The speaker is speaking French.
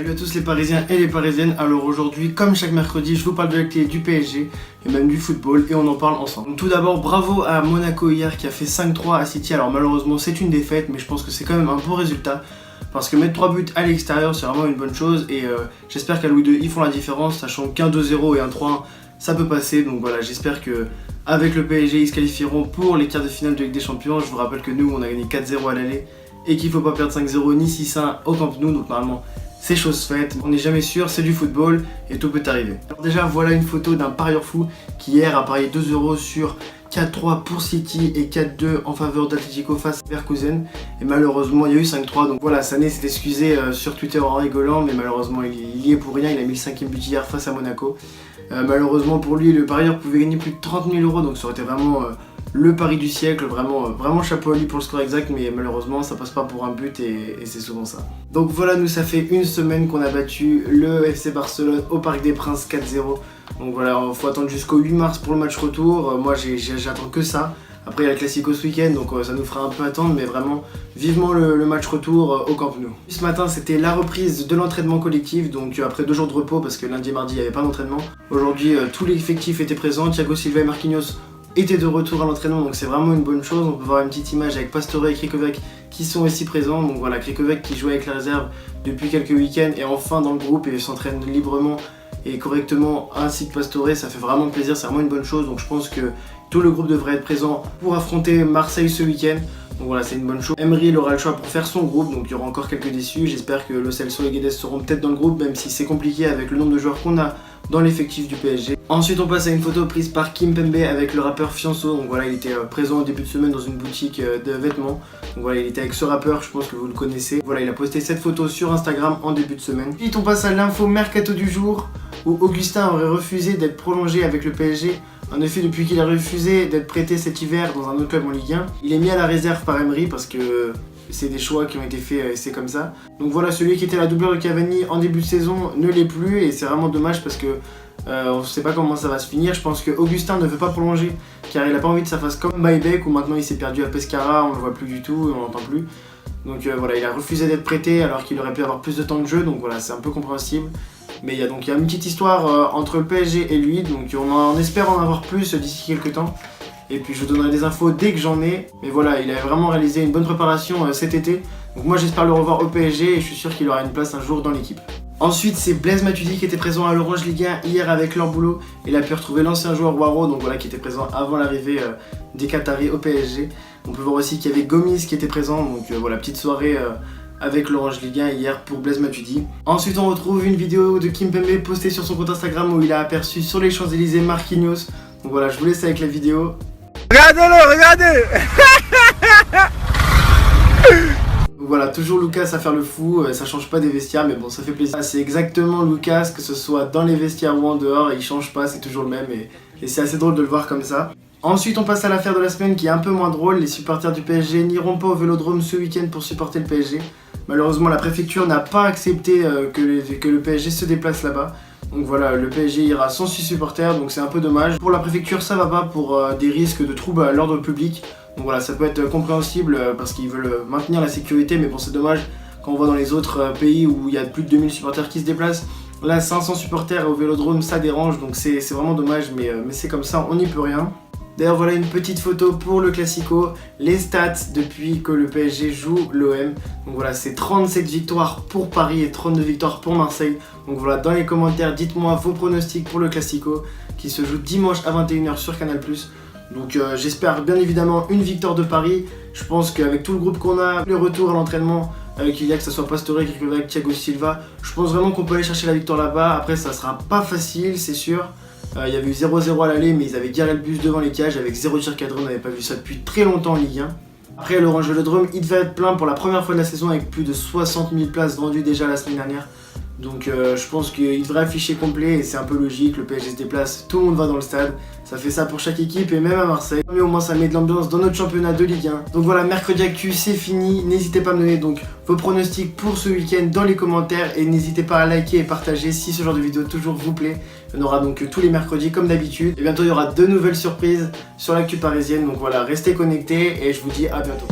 Salut à tous les Parisiens et les Parisiennes. Alors aujourd'hui, comme chaque mercredi, je vous parle de l'actualité du PSG et même du football et on en parle ensemble. Donc, tout d'abord, bravo à Monaco hier qui a fait 5-3 à City. Alors malheureusement, c'est une défaite, mais je pense que c'est quand même un bon résultat parce que mettre 3 buts à l'extérieur, c'est vraiment une bonne chose et j'espère qu'à Louis II, ils font la différence, sachant qu'un 2-0 et un 3-1, ça peut passer. Donc voilà, j'espère que avec le PSG, ils se qualifieront pour les quarts de finale de Ligue des Champions. Je vous rappelle que nous, on a gagné 4-0 à l'aller et qu'il ne faut pas perdre 5-0 ni 6-1 au Camp Nou. Donc normalement, c'est chose faite, on n'est jamais sûr, c'est du football et tout peut arriver. Alors déjà voilà une photo d'un parieur fou qui hier a parié 2€ sur 4-3 pour City et 4-2 en faveur d'Atlético face à Leverkusen. Et malheureusement il y a eu 5-3, donc voilà, Sané s'est excusé sur Twitter en rigolant, mais malheureusement il y est pour rien, il a mis le 5e but hier face à Monaco. Malheureusement pour lui, le parieur pouvait gagner plus de 30 000 €, donc ça aurait été vraiment le pari du siècle, vraiment chapeau à lui pour le score exact, mais malheureusement ça passe pas pour un but et c'est souvent ça. Donc voilà, nous ça fait une semaine qu'on a battu le FC Barcelone au Parc des Princes 4-0. Donc voilà, faut attendre jusqu'au 8 mars pour le match retour. Moi j'attends que ça. Après il y a le Classico ce week-end, donc ça nous fera un peu attendre, mais vraiment vivement le match retour au Camp Nou. Ce matin c'était la reprise de l'entraînement collectif, donc après 2 jours de repos parce que lundi et mardi il n'y avait pas d'entraînement. Aujourd'hui tout l'effectif était présent, Thiago Silva et Marquinhos étaient de retour à l'entraînement, donc c'est vraiment une bonne chose. On peut voir une petite image avec Pastore et Krikoviak qui sont aussi présents. Donc voilà, Krikoviak qui jouait avec la réserve depuis quelques week-ends et enfin dans le groupe et s'entraîne librement et correctement, ainsi que Pastore, ça fait vraiment plaisir, c'est vraiment une bonne chose. Donc je pense que tout le groupe devrait être présent pour affronter Marseille ce week-end. Donc voilà, c'est une bonne chose. Emery il aura le choix pour faire son groupe, donc il y aura encore quelques déçus. J'espère que Lo Celso et Guedes seront peut-être dans le groupe, même si c'est compliqué avec le nombre de joueurs qu'on a dans l'effectif du PSG. Ensuite on passe à une photo prise par Kimpembe avec le rappeur Fianso. Donc voilà, il était présent au début de semaine dans une boutique de vêtements. Donc voilà, il était avec ce rappeur, je pense que vous le connaissez. Voilà, il a posté cette photo sur Instagram en début de semaine. Ensuite on passe à l'info mercato du jour, où Augustin aurait refusé d'être prolongé avec le PSG. En effet, depuis qu'il a refusé d'être prêté cet hiver dans un autre club en Ligue 1, il est mis à la réserve par Emery parce que c'est des choix qui ont été faits et c'est comme ça. Donc voilà, celui qui était la doubleur de Cavani en début de saison ne l'est plus et c'est vraiment dommage parce que on ne sait pas comment ça va se finir. Je pense que Augustin ne veut pas prolonger car il n'a pas envie que ça fasse comme Maïbek où maintenant il s'est perdu à Pescara, on ne le voit plus du tout, on l'entend plus. Donc voilà, il a refusé d'être prêté alors qu'il aurait pu avoir plus de temps de jeu, donc voilà, c'est un peu compréhensible. Mais il y a une petite histoire entre le PSG et lui, donc on espère en avoir plus d'ici quelques temps. Et puis je vous donnerai des infos dès que j'en ai. Mais voilà, il a vraiment réalisé une bonne préparation cet été. Donc moi j'espère le revoir au PSG et je suis sûr qu'il aura une place un jour dans l'équipe. Ensuite c'est Blaise Matuidi qui était présent à l'Orange Ligue 1 hier avec leur boulot. Il a pu retrouver l'ancien joueur Waro, donc voilà, qui était présent avant l'arrivée des Qataris au PSG. On peut voir aussi qu'il y avait Gomis qui était présent, donc voilà, petite soirée avec l'Orange Ligue 1 hier pour Blaise Matuidi. Ensuite on retrouve une vidéo de Kimpembe postée sur son compte Instagram où il a aperçu sur les Champs-Élysées Marquinhos. Donc voilà, je vous laisse avec la vidéo. Regardez-le, regardez. Voilà, toujours Lucas à faire le fou, ça change pas des vestiaires mais bon ça fait plaisir. C'est exactement Lucas, que ce soit dans les vestiaires ou en dehors, il change pas, c'est toujours le même et c'est assez drôle de le voir comme ça. Ensuite on passe à l'affaire de la semaine qui est un peu moins drôle. Les supporters du PSG n'iront pas au Vélodrome ce week-end pour supporter le PSG. Malheureusement la préfecture n'a pas accepté que le PSG se déplace là-bas. Donc voilà, le PSG ira sans ses supporters, donc c'est un peu dommage. Pour la préfecture ça va pas pour des risques de troubles à l'ordre public. Donc voilà, ça peut être compréhensible parce qu'ils veulent maintenir la sécurité, mais bon c'est dommage quand on voit dans les autres pays où il y a plus de 2000 supporters qui se déplacent. Là 500 supporters au Vélodrome ça dérange, donc c'est vraiment dommage, mais c'est comme ça, on n'y peut rien. D'ailleurs voilà une petite photo pour le Classico, les stats depuis que le PSG joue l'OM. Donc voilà, c'est 37 victoires pour Paris et 32 victoires pour Marseille. Donc voilà, dans les commentaires dites-moi vos pronostics pour le Classico qui se joue dimanche à 21 h sur Canal+. Donc j'espère bien évidemment une victoire de Paris. Je pense qu'avec tout le groupe qu'on a, le retour à l'entraînement, qu'il y a, que ce soit Pastore, Krikoviak, Thiago Silva, je pense vraiment qu'on peut aller chercher la victoire là-bas. Après ça sera pas facile, c'est sûr. Il y avait eu 0-0 à l'aller, mais ils avaient garé le bus devant les cages avec 0 tir cadré, on n'avait pas vu ça depuis très longtemps en Ligue 1. Après l'Orange Vélodrome, il devait être plein pour la première fois de la saison avec plus de 60 000 places vendues déjà la semaine dernière. Donc je pense qu'il devrait afficher complet et c'est un peu logique, le PSG se déplace, tout le monde va dans le stade. Ça fait ça pour chaque équipe et même à Marseille. Mais au moins ça met de l'ambiance dans notre championnat de Ligue 1. Donc voilà, mercredi actu c'est fini. N'hésitez pas à me donner donc vos pronostics pour ce week-end dans les commentaires. Et n'hésitez pas à liker et partager si ce genre de vidéo toujours vous plaît. Il y en aura donc tous les mercredis comme d'habitude. Et bientôt il y aura 2 nouvelles surprises sur l'actu parisienne. Donc voilà, restez connectés et je vous dis à bientôt.